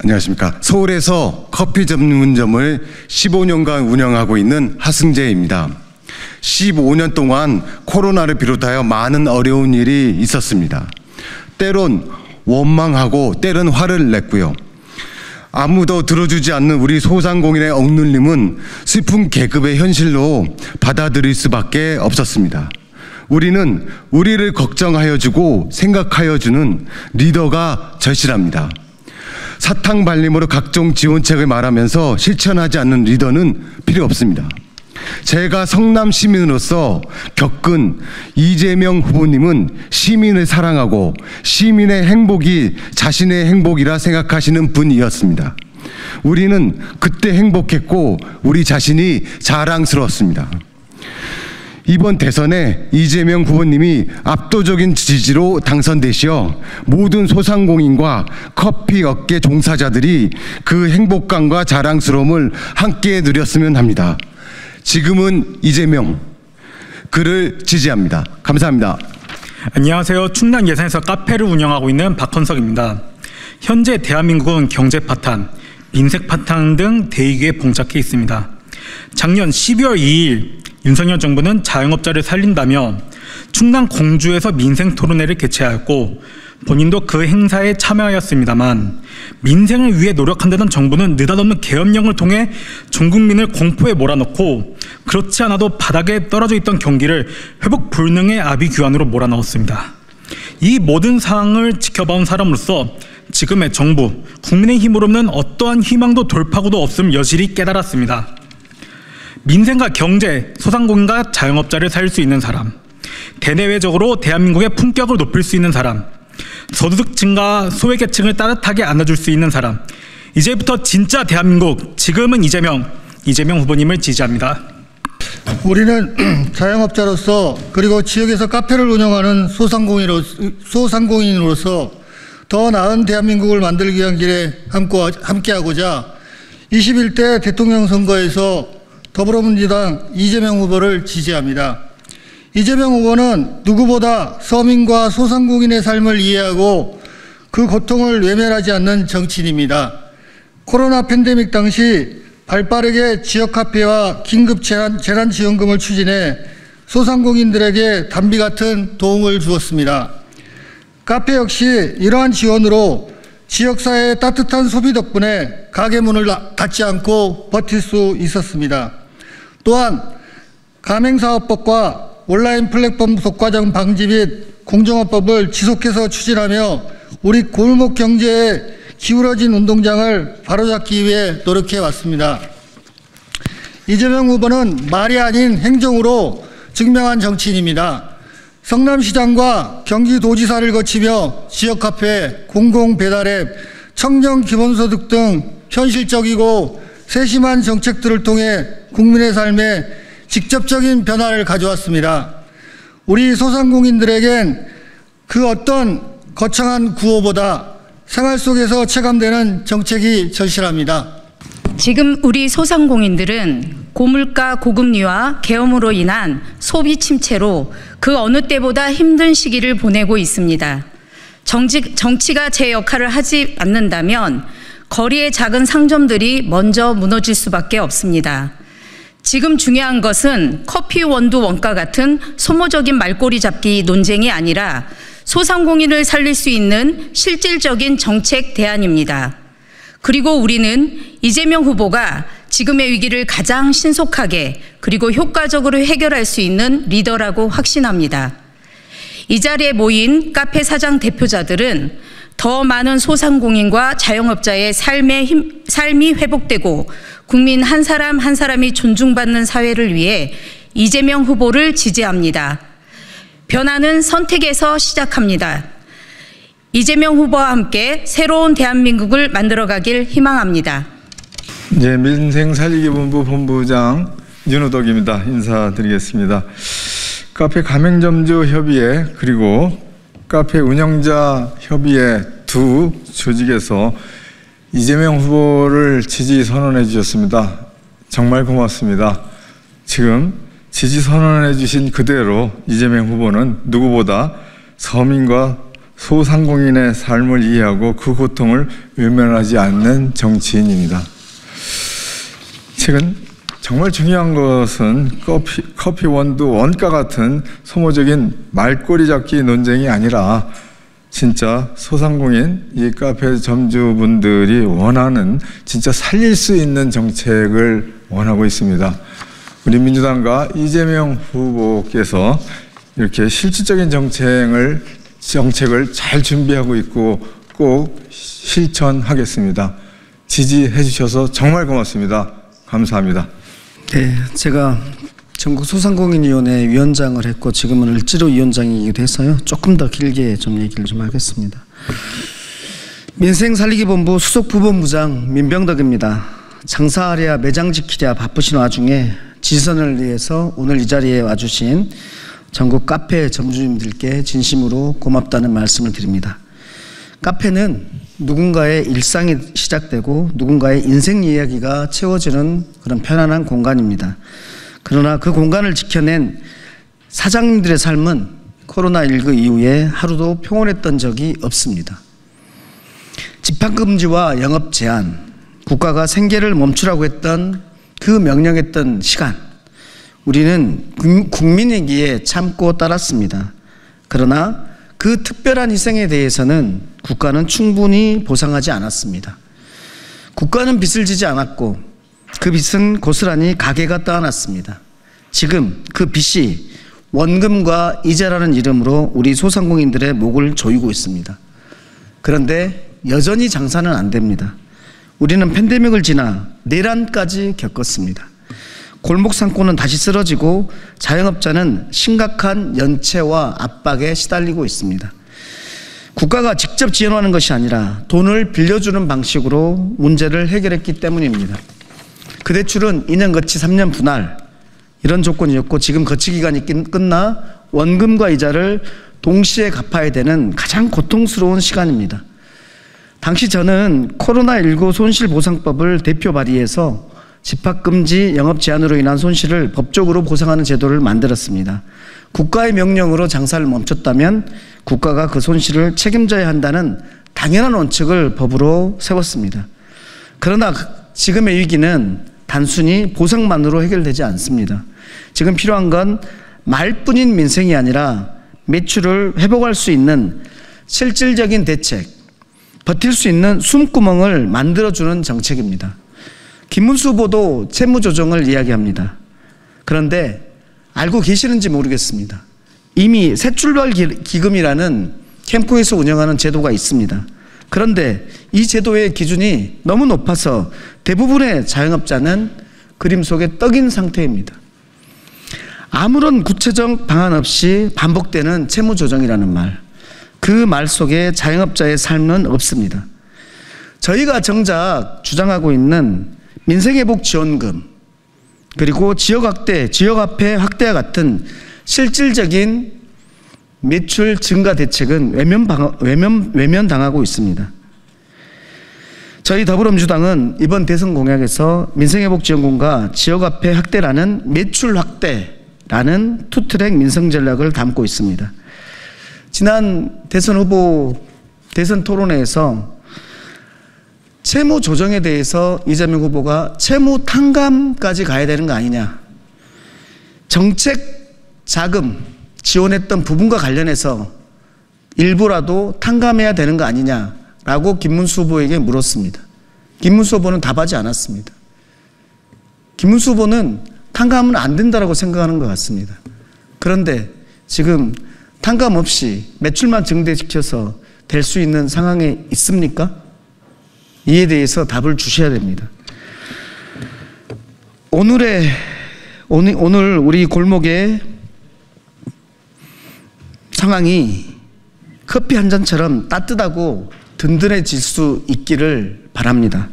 안녕하십니까. 서울에서 커피 전문점을 15년간 운영하고 있는 하승재입니다. 15년 동안 코로나를 비롯하여 많은 어려운 일이 있었습니다. 때론 원망하고 때론 화를 냈고요. 아무도 들어주지 않는 우리 소상공인의 억눌림은 슬픈 계급의 현실로 받아들일 수밖에 없었습니다. 우리는 우리를 걱정하여 주고 생각하여 주는 리더가 절실합니다. 사탕발림으로 각종 지원책을 말하면서 실천하지 않는 리더는 필요 없습니다. 제가 성남 시민으로서 겪은 이재명 후보님은 시민을 사랑하고 시민의 행복이 자신의 행복이라 생각하시는 분이었습니다. 우리는 그때 행복했고 우리 자신이 자랑스러웠습니다. 이번 대선에 이재명 후보님이 압도적인 지지로 당선되시어 모든 소상공인과 커피 업계 종사자들이 그 행복감과 자랑스러움을 함께 누렸으면 합니다. 지금은 이재명, 그를 지지합니다. 감사합니다. 안녕하세요. 충남 예산에서 카페를 운영하고 있는 박헌석입니다. 현재 대한민국은 경제 파탄, 민생 파탄 등 대위기에 봉착해 있습니다. 작년 12월 2일 윤석열 정부는 자영업자를 살린다며 충남 공주에서 민생 토론회를 개최하였고 본인도 그 행사에 참여하였습니다만 민생을 위해 노력한다던 정부는 느닷없는 계엄령을 통해 전 국민을 공포에 몰아넣고 그렇지 않아도 바닥에 떨어져 있던 경기를 회복 불능의 아비규환으로 몰아넣었습니다. 이 모든 상황을 지켜봐온 사람으로서 지금의 정부, 국민의힘으로는 어떠한 희망도 돌파구도 없음 여실히 깨달았습니다. 민생과 경제, 소상공인과 자영업자를 살릴 수 있는 사람, 대내외적으로 대한민국의 품격을 높일 수 있는 사람, 소득층과 소외계층을 따뜻하게 안아줄 수 있는 사람, 이제부터 진짜 대한민국, 지금은 이재명 후보님을 지지합니다. 우리는 자영업자로서 그리고 지역에서 카페를 운영하는 소상공인으로서 더 나은 대한민국을 만들기 위한 길에 함께하고자 21대 대통령 선거에서 더불어민주당 이재명 후보를 지지합니다. 이재명 후보는 누구보다 서민과 소상공인의 삶을 이해하고 그 고통을 외면하지 않는 정치인입니다. 코로나 팬데믹 당시 발빠르게 지역카페와 긴급재난지원금을 추진해 소상공인들에게 단비 같은 도움을 주었습니다. 카페 역시 이러한 지원으로 지역사회의 따뜻한 소비 덕분에 가게 문을 닫지 않고 버틸 수 있었습니다. 또한 가맹사업법과 온라인 플랫폼 독과점 방지 및 공정화법을 지속해서 추진하며 우리 골목 경제에 기울어진 운동장을 바로잡기 위해 노력해 왔습니다. 이재명 후보는 말이 아닌 행동으로 증명한 정치인입니다. 성남시장과 경기도지사를 거치며 지역카페, 공공배달앱, 청년기본소득 등 현실적이고 세심한 정책들을 통해 국민의 삶에 직접적인 변화를 가져왔습니다. 우리 소상공인들에겐 그 어떤 거창한 구호보다 생활 속에서 체감되는 정책이 절실합니다. 지금 우리 소상공인들은 고물가 고금리와 계엄으로 인한 소비 침체로 그 어느 때보다 힘든 시기를 보내고 있습니다. 정치가 제 역할을 하지 않는다면 거리의 작은 상점들이 먼저 무너질 수밖에 없습니다. 지금 중요한 것은 커피 원두 원가 같은 소모적인 말꼬리 잡기 논쟁이 아니라 소상공인을 살릴 수 있는 실질적인 정책 대안입니다. 그리고 우리는 이재명 후보가 지금의 위기를 가장 신속하게 그리고 효과적으로 해결할 수 있는 리더라고 확신합니다. 이 자리에 모인 카페 사장 대표자들은 더 많은 소상공인과 자영업자의 삶이 회복되고 국민 한 사람 한 사람이 존중받는 사회를 위해 이재명 후보를 지지합니다. 변화는 선택에서 시작합니다. 이재명 후보와 함께 새로운 대한민국을 만들어가길 희망합니다. 네, 민생살리기본부 본부장 윤호덕입니다. 인사드리겠습니다. 카페 가맹점주 협의회 그리고 카페 운영자 협의회 두 조직에서 이재명 후보를 지지 선언해 주셨습니다. 정말 고맙습니다. 지금 지지 선언해 주신 그대로 이재명 후보는 누구보다 서민과 소상공인의 삶을 이해하고 그 고통을 외면하지 않는 정치인입니다. 최근 정말 중요한 것은 커피 원두 원가 같은 소모적인 말꼬리 잡기 논쟁이 아니라 진짜 소상공인 이 카페 점주분들이 원하는 진짜 살릴 수 있는 정책을 원하고 있습니다. 우리 민주당과 이재명 후보께서 이렇게 실질적인 정책을 잘 준비하고 있고 꼭 실천하겠습니다. 지지해 주셔서 정말 고맙습니다. 감사합니다. 네, 제가 전국소상공인위원회 위원장을 했고 지금은 을지로 위원장이기도 해서요. 조금 더 길게 좀 얘기를 좀 하겠습니다. 민생살리기본부 수석부본부장 민병덕입니다. 장사하랴 매장 지키랴 바쁘신 와중에 지선을 위해서 오늘 이 자리에 와주신 전국 카페 점주님들께 진심으로 고맙다는 말씀을 드립니다. 카페는 누군가의 일상이 시작되고 누군가의 인생 이야기가 채워지는 그런 편안한 공간입니다. 그러나 그 공간을 지켜낸 사장님들의 삶은 코로나19 이후에 하루도 평온했던 적이 없습니다. 집합금지와 영업 제한, 국가가 생계를 멈추라고 했던 그 명령했던 시간, 우리는 국민이기에 참고 따랐습니다. 그러나 그 특별한 희생에 대해서는 국가는 충분히 보상하지 않았습니다. 국가는 빚을 지지 않았고 그 빚은 고스란히 가게가 떠안았습니다. 지금 그 빚이 원금과 이자라는 이름으로 우리 소상공인들의 목을 조이고 있습니다. 그런데 여전히 장사는 안 됩니다. 우리는 팬데믹을 지나 내란까지 겪었습니다. 골목 상권은 다시 쓰러지고 자영업자는 심각한 연체와 압박에 시달리고 있습니다. 국가가 직접 지원하는 것이 아니라 돈을 빌려주는 방식으로 문제를 해결했기 때문입니다. 그 대출은 2년 거치 3년 분할 이런 조건이었고 지금 거치 기간이 끝나 원금과 이자를 동시에 갚아야 되는 가장 고통스러운 시간입니다. 당시 저는 코로나19 손실보상법을 대표 발의해서 집합금지, 영업 제한으로 인한 손실을 법적으로 보상하는 제도를 만들었습니다. 국가의 명령으로 장사를 멈췄다면 국가가 그 손실을 책임져야 한다는 당연한 원칙을 법으로 세웠습니다. 그러나 지금의 위기는 단순히 보상만으로 해결되지 않습니다. 지금 필요한 건 말뿐인 민생이 아니라 매출을 회복할 수 있는 실질적인 대책, 버틸 수 있는 숨구멍을 만들어주는 정책입니다. 김문수 후보도 채무조정을 이야기합니다. 그런데 알고 계시는지 모르겠습니다. 이미 새출발 기금이라는 캠프에서 운영하는 제도가 있습니다. 그런데 이 제도의 기준이 너무 높아서 대부분의 자영업자는 그림 속에 떡인 상태입니다. 아무런 구체적 방안 없이 반복되는 채무조정이라는 말, 그 말 속에 자영업자의 삶은 없습니다. 저희가 정작 주장하고 있는 민생회복지원금 그리고 지역화폐 확대와 같은 실질적인 매출 증가 대책은 외면당하고 있습니다. 저희 더불어민주당은 이번 대선 공약에서 민생회복지원금과 지역화폐 확대라는 매출 확대라는 투트랙 민생 전략을 담고 있습니다. 지난 대선 토론회에서 채무 조정에 대해서 이재명 후보가 채무 탕감까지 가야 되는 거 아니냐, 정책 자금 지원했던 부분과 관련해서 일부라도 탕감해야 되는 거 아니냐라고 김문수 후보에게 물었습니다. 김문수 후보는 답하지 않았습니다. 김문수 후보는 탕감은 안 된다고 생각하는 것 같습니다. 그런데 지금 탕감 없이 매출만 증대시켜서 될 수 있는 상황에 있습니까? 이에 대해서 답을 주셔야 됩니다. 오늘 우리 골목의 상황이 커피 한 잔처럼 따뜻하고 든든해질 수 있기를 바랍니다.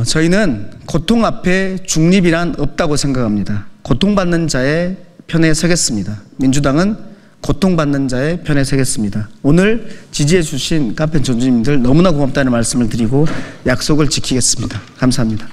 저희는 고통 앞에 중립이란 없다고 생각합니다. 고통받는 자의 편에 서겠습니다. 민주당은 고통받는 자의 편에 서겠습니다. 오늘 지지해 주신 카페 점주님들 너무나 고맙다는 말씀을 드리고 약속을 지키겠습니다. 감사합니다.